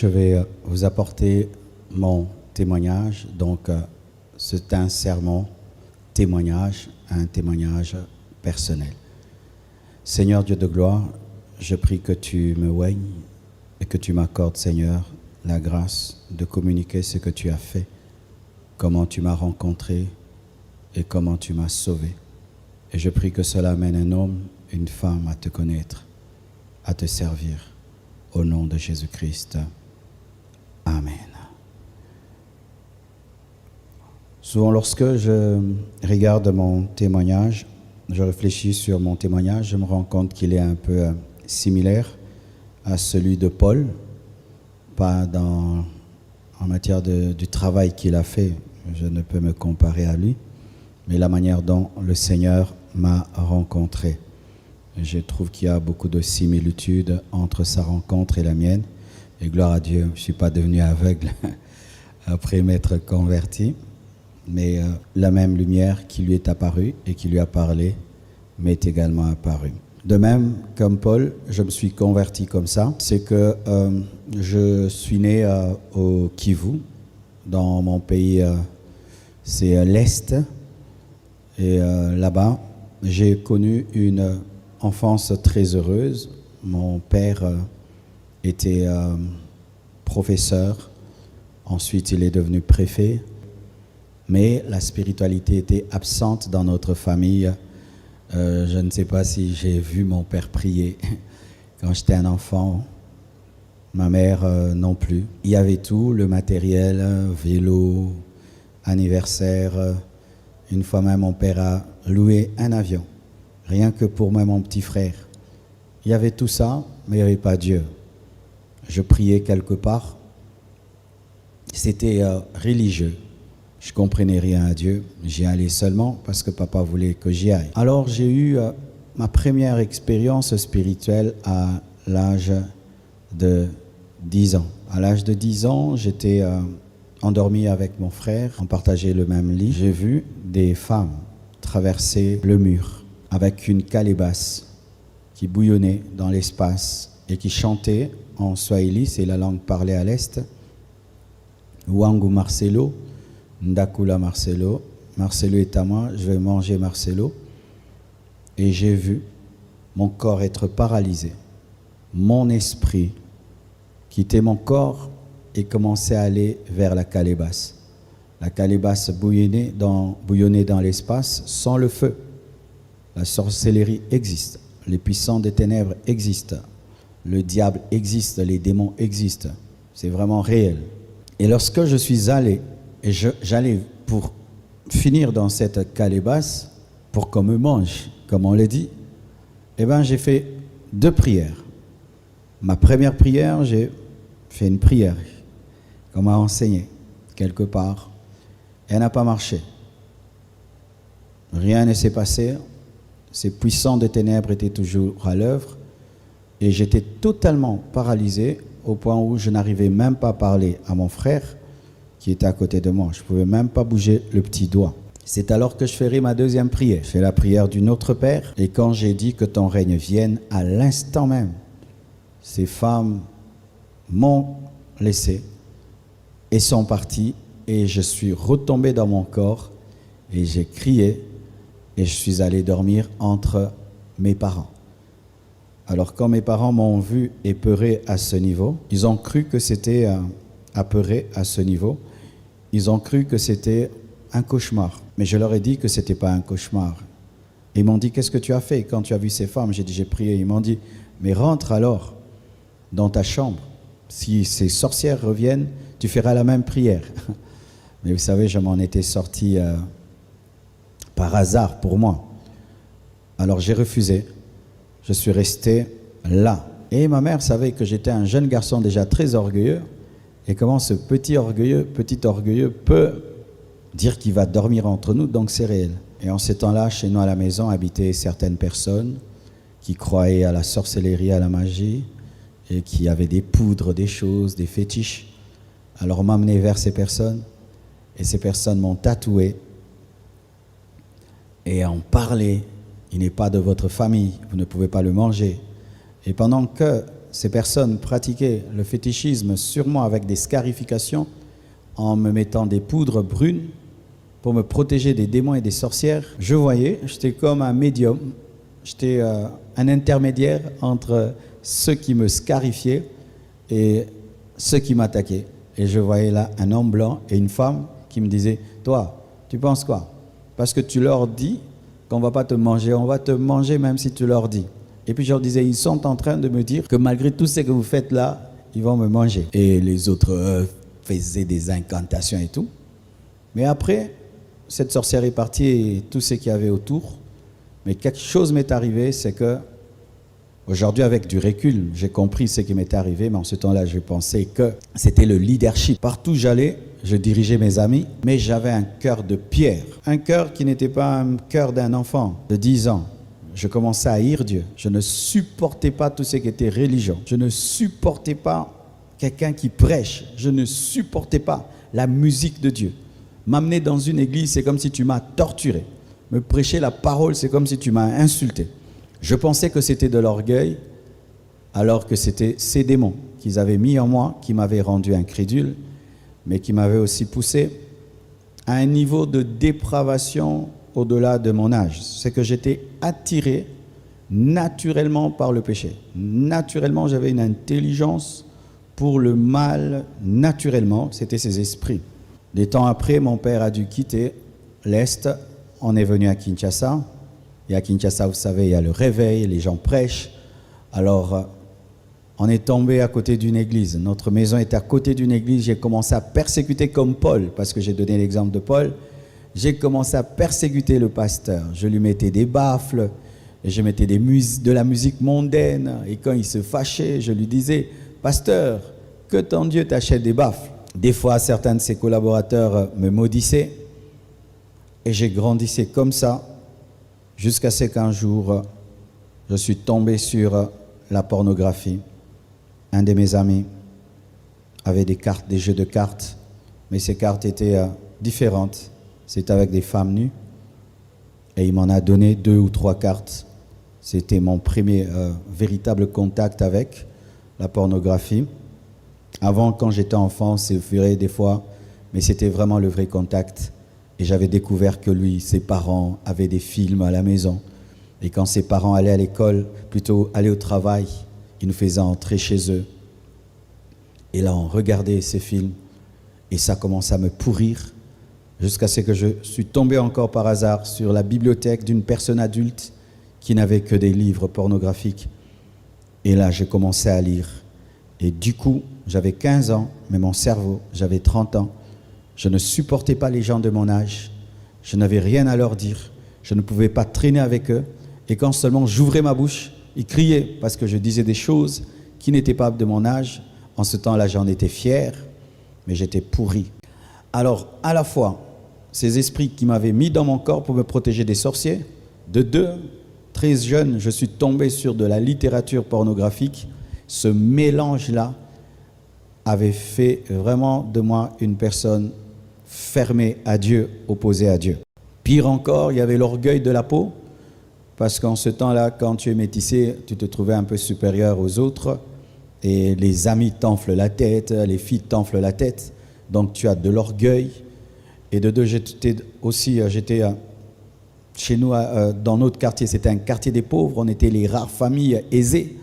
je vais vous apporter mon témoignage. Donc, c'est un sermon témoignage, un témoignage personnel. Seigneur Dieu de gloire, je prie que tu me oignes et que tu m'accordes, Seigneur, la grâce de communiquer ce que tu as fait, comment tu m'as rencontré et comment tu m'as sauvé. Et je prie que cela amène un homme, une femme à te connaître, à te servir. Au nom de Jésus-Christ. Amen. Souvent, lorsque je regarde mon témoignage, je réfléchis sur mon témoignage, je me rends compte qu'il est un peu similaire à celui de Paul, pas en matière du travail qu'il a fait, je ne peux me comparer à lui, mais la manière dont le Seigneur m'a rencontré. Je trouve qu'il y a beaucoup de similitudes entre sa rencontre et la mienne. Et gloire à Dieu, je ne suis pas devenu aveugle après m'être converti. Mais la même lumière qui lui est apparue et qui lui a parlé m'est également apparue. De même, comme Paul, je me suis converti comme ça. C'est que je suis né au Kivu, dans mon pays, c'est l'Est. Et là-bas, j'ai connu une enfance très heureuse. Mon père était professeur, ensuite il est devenu préfet, mais la spiritualité était absente dans notre famille. Je ne sais pas si j'ai vu mon père prier quand j'étais un enfant, ma mère non plus. Il y avait tout, le matériel, vélo, anniversaire. Une fois même, mon père a loué un avion. Rien que pour moi, mon petit frère. Il y avait tout ça, mais il n'y avait pas Dieu. Je priais quelque part. C'était religieux. Je ne comprenais rien à Dieu. J'y allais seulement parce que papa voulait que j'y aille. Alors j'ai eu ma première expérience spirituelle à l'âge de 10 ans. À l'âge de 10 ans, j'étais endormi avec mon frère. On partageait le même lit. J'ai vu des femmes traverser le mur avec une calebasse qui bouillonnait dans l'espace et qui chantait en swahili, c'est la langue parlée à l'Est. Wangu Marcelo, Ndakula Marcelo, Marcelo est à moi, je vais manger Marcelo. Et j'ai vu mon corps être paralysé, mon esprit quitter mon corps et commencer à aller vers la calebasse. La calebasse bouillonnait dans l'espace sans le feu. La sorcellerie existe, les puissants des ténèbres existent, le diable existe, les démons existent. C'est vraiment réel. Et lorsque je suis allé, et j'allais pour finir dans cette calebasse, pour qu'on me mange, comme on le dit, eh bien j'ai fait 2 prières. Ma première prière, j'ai fait une prière qu'on m'a enseignée quelque part. Elle n'a pas marché. Rien ne s'est passé. Ces puissants des ténèbres étaient toujours à l'œuvre et j'étais totalement paralysé au point où je n'arrivais même pas à parler à mon frère qui était à côté de moi. Je ne pouvais même pas bouger le petit doigt. C'est alors que je ferai ma 2e prière. Je fais la prière du Notre Père et quand j'ai dit que ton règne vienne, à l'instant même, ces femmes m'ont laissé et sont parties et je suis retombé dans mon corps et j'ai crié. Et je suis allé dormir entre mes parents. Alors quand mes parents m'ont vu épeuré à ce niveau, ils ont cru que c'était apeuré à ce niveau. Ils ont cru que c'était un cauchemar. Mais je leur ai dit que ce n'était pas un cauchemar. Ils m'ont dit, qu'est-ce que tu as fait quand tu as vu ces femmes? J'ai dit, j'ai prié. Ils m'ont dit, mais rentre alors dans ta chambre. Si ces sorcières reviennent, tu feras la même prière. Mais vous savez, je m'en étais sorti par hasard pour moi. Alors j'ai refusé. Je suis resté là. Et ma mère savait que j'étais un jeune garçon déjà très orgueilleux. Et comment ce petit orgueilleux peut dire qu'il va dormir entre nous, donc c'est réel. Et en ces temps-là, chez nous à la maison, habitaient certaines personnes qui croyaient à la sorcellerie, à la magie, et qui avaient des poudres, des choses, des fétiches. Alors on m'a amené vers ces personnes, et ces personnes m'ont tatoué, et on parlait, il n'est pas de votre famille, vous ne pouvez pas le manger. Et pendant que ces personnes pratiquaient le fétichisme sûrement avec des scarifications en me mettant des poudres brunes pour me protéger des démons et des sorcières. Je voyais, j'étais comme un médium, j'étais un intermédiaire entre ceux qui me scarifiaient et ceux qui m'attaquaient. Et je voyais là un homme blanc et une femme qui me disaient « Toi, tu penses quoi? Parce que tu leur dis qu'on ne va pas te manger, on va te manger même si tu leur dis. » Et puis je leur disais « Ils sont en train de me dire que malgré tout ce que vous faites là, ils vont me manger. » Et les autres faisaient des incantations et tout. Mais après, cette sorcière est partie et tout ce qu'il y avait autour. Mais quelque chose m'est arrivé, c'est que aujourd'hui, avec du recul, j'ai compris ce qui m'était arrivé, mais en ce temps-là, je pensais que c'était le leadership. Partout où j'allais, je dirigeais mes amis, mais j'avais un cœur de pierre. Un cœur qui n'était pas un cœur d'un enfant de 10 ans. Je commençais à haïr Dieu. Je ne supportais pas tout ce qui était religion. Je ne supportais pas quelqu'un qui prêche. Je ne supportais pas la musique de Dieu. M'amener dans une église, c'est comme si tu m'as torturé. Me prêcher la parole, c'est comme si tu m'as insulté. Je pensais que c'était de l'orgueil, alors que c'était ces démons qu'ils avaient mis en moi, qui m'avaient rendu incrédule, mais qui m'avaient aussi poussé à un niveau de dépravation au-delà de mon âge. C'est que j'étais attiré naturellement par le péché. Naturellement, j'avais une intelligence pour le mal, naturellement, c'était ces esprits. Des temps après, mon père a dû quitter l'Est. On est venu à Kinshasa. Et à Kinshasa, vous savez, il y a le réveil, les gens prêchent. Alors, on est tombé à côté d'une église. Notre maison est à côté d'une église. J'ai commencé à persécuter comme Paul, parce que j'ai donné l'exemple de Paul. J'ai commencé à persécuter le pasteur. Je lui mettais des baffles, et je mettais de la musique mondaine. Et quand il se fâchait, je lui disais, « Pasteur, que ton Dieu t'achète des baffles ?» Des fois, certains de ses collaborateurs me maudissaient. Et j'ai grandissé comme ça, jusqu'à ce qu'un jour, je suis tombé sur la pornographie. Un de mes amis avait des cartes, des jeux de cartes, mais ces cartes étaient différentes. C'était avec des femmes nues. Et il m'en a donné 2 ou 3 cartes. C'était mon premier véritable contact avec la pornographie. Avant, quand j'étais enfant, c'est vrai des fois, mais c'était vraiment le vrai contact. Et j'avais découvert que lui, ses parents avaient des films à la maison. Et quand ses parents allaient à l'école, plutôt aller au travail, ils nous faisaient entrer chez eux. Et là, on regardait ces films. Et ça commençait à me pourrir. Jusqu'à ce que je suis tombé encore par hasard sur la bibliothèque d'une personne adulte qui n'avait que des livres pornographiques. Et là, j'ai commencé à lire. Et du coup, j'avais 15 ans, mais mon cerveau, j'avais 30 ans. Je ne supportais pas les gens de mon âge. Je n'avais rien à leur dire. Je ne pouvais pas traîner avec eux. Et quand seulement j'ouvrais ma bouche, ils criaient parce que je disais des choses qui n'étaient pas de mon âge. En ce temps-là, j'en étais fier, mais j'étais pourri. Alors, à la fois, ces esprits qui m'avaient mis dans mon corps pour me protéger des sorciers, de 2, très jeune, je suis tombé sur de la littérature pornographique. Ce mélange-là avait fait vraiment de moi une personne fermée à Dieu, opposée à Dieu. Pire encore, il y avait l'orgueil de la peau, parce qu'en ce temps-là, quand tu es métissé, tu te trouvais un peu supérieur aux autres, et les amis t'enflent la tête, les filles t'enflent la tête, donc tu as de l'orgueil. Et de 2, j'étais chez nous, dans notre quartier, c'était un quartier des pauvres, on était les rares familles aisées,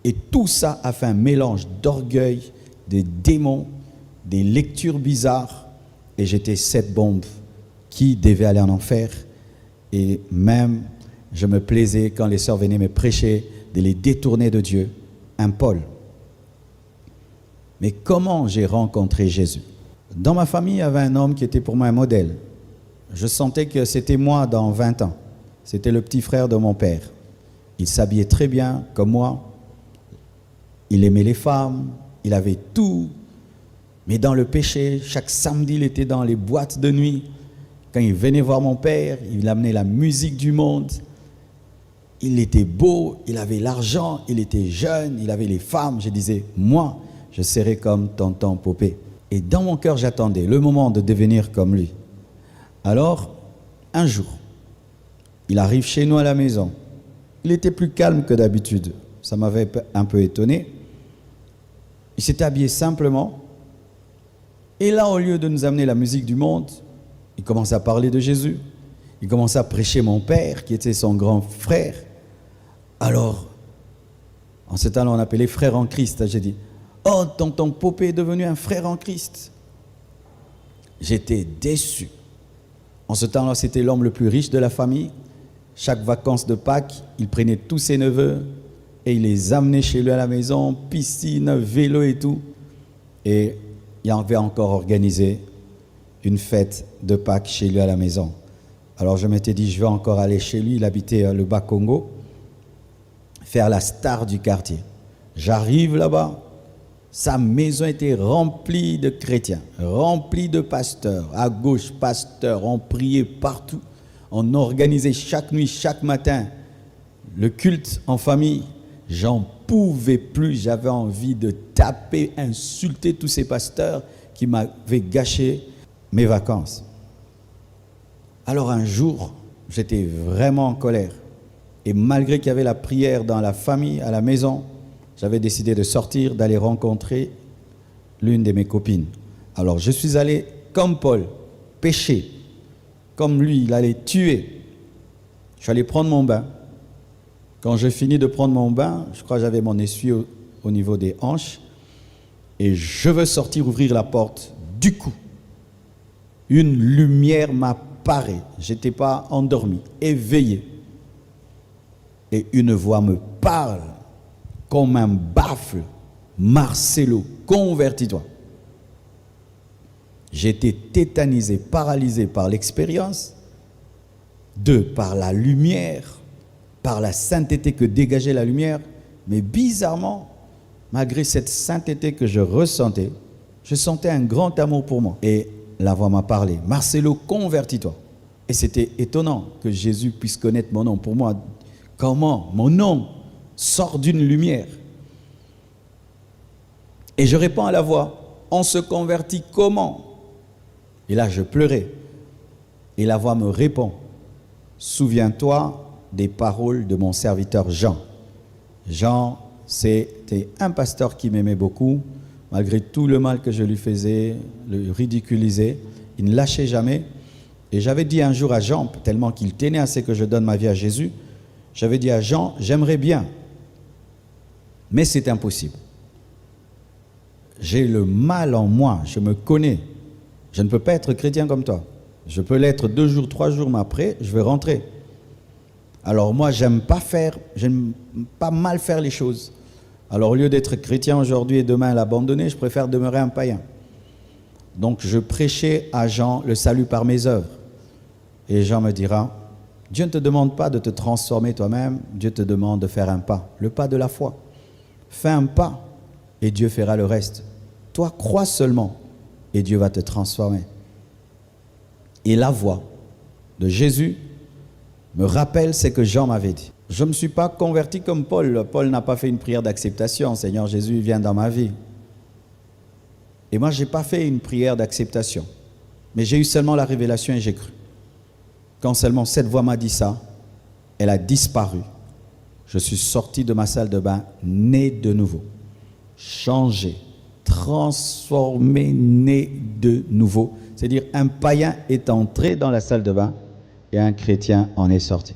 et tout ça a fait un mélange d'orgueil, des démons, des lectures bizarres, et j'étais cette bombe qui devait aller en enfer. Et même, je me plaisais quand les sœurs venaient me prêcher, de les détourner de Dieu, un Paul. Mais comment j'ai rencontré Jésus? Dans ma famille, il y avait un homme qui était pour moi un modèle. Je sentais que c'était moi dans 20 ans. C'était le petit frère de mon père. Il s'habillait très bien, comme moi. Il aimait les femmes, il avait tout. Mais dans le péché, chaque samedi, il était dans les boîtes de nuit. Quand il venait voir mon père, il amenait la musique du monde. Il était beau, il avait l'argent, il était jeune, il avait les femmes. Je disais, moi, je serai comme tonton Popé. Et dans mon cœur, j'attendais le moment de devenir comme lui. Alors, un jour, il arrive chez nous à la maison. Il était plus calme que d'habitude. Ça m'avait un peu étonné. Il s'était habillé simplement. Et là, au lieu de nous amener la musique du monde, il commence à parler de Jésus. Il commence à prêcher mon père, qui était son grand frère. Alors, en ce temps-là, on appelait frère en Christ. J'ai dit, oh, tonton Popé est devenu un frère en Christ. J'étais déçu. En ce temps-là, c'était l'homme le plus riche de la famille. Chaque vacances de Pâques, il prenait tous ses neveux et il les amenait chez lui à la maison, piscine, vélo et tout. Et il avait encore organisé une fête de Pâques chez lui à la maison. Alors je m'étais dit, je vais encore aller chez lui. Il habitait le Bas-Congo, faire la star du quartier. J'arrive là-bas. Sa maison était remplie de chrétiens, remplie de pasteurs. À gauche, pasteurs, on priait partout. On organisait chaque nuit, chaque matin, le culte en famille. J'en pouvais plus, j'avais envie de taper, insulter tous ces pasteurs qui m'avaient gâché mes vacances. Alors un jour, j'étais vraiment en colère. Et malgré qu'il y avait la prière dans la famille, à la maison, j'avais décidé de sortir, d'aller rencontrer l'une de mes copines. Alors je suis allé comme Paul, pécher. Comme lui, il allait tuer. Je suis allé prendre mon bain. Quand j'ai fini de prendre mon bain, je crois que j'avais mon essuie au niveau des hanches. Et je veux sortir, ouvrir la porte. Du coup, une lumière m'apparaît. Je n'étais pas endormi, éveillé. Et une voix me parle comme un baffle. Marcelo, convertis-toi. J'étais tétanisé, paralysé par l'expérience, par la lumière, par la sainteté que dégageait la lumière. Mais bizarrement, malgré cette sainteté que je ressentais, je sentais un grand amour pour moi. Et la voix m'a parlé, Marcelo, convertis-toi. Et c'était étonnant que Jésus puisse connaître mon nom. Pour moi, comment mon nom sort d'une lumière? Et je réponds à la voix, on se convertit comment? Et là, je pleurais. Et la voix me répond, souviens-toi des paroles de mon serviteur Jean. Jean, c'était un pasteur qui m'aimait beaucoup, malgré tout le mal que je lui faisais, le ridiculisais. Il ne lâchait jamais. Et j'avais dit un jour à Jean, tellement qu'il tenait à ce que je donne ma vie à Jésus, j'avais dit à Jean, j'aimerais bien, mais c'est impossible. J'ai le mal en moi, je me connais. Je ne peux pas être chrétien comme toi. Je peux l'être 2 jours, 3 jours, mais après, je vais rentrer. Alors moi, j'aime pas mal faire les choses. Alors au lieu d'être chrétien aujourd'hui et demain l'abandonner, je préfère demeurer un païen. Donc je prêchais à Jean le salut par mes œuvres. Et Jean me dira, Dieu ne te demande pas de te transformer toi-même, Dieu te demande de faire un pas, le pas de la foi. Fais un pas et Dieu fera le reste. Toi, crois seulement et Dieu va te transformer. Et la voix de Jésus me rappelle ce que Jean m'avait dit. Je ne me suis pas converti comme Paul. Paul n'a pas fait une prière d'acceptation. Seigneur Jésus, viens dans ma vie. Et moi, je n'ai pas fait une prière d'acceptation. Mais j'ai eu seulement la révélation et j'ai cru. Quand seulement cette voix m'a dit ça, elle a disparu. Je suis sorti de ma salle de bain, né de nouveau, changé, transformé, né de nouveau. C'est-à-dire un païen est entré dans la salle de bain et un chrétien en est sorti.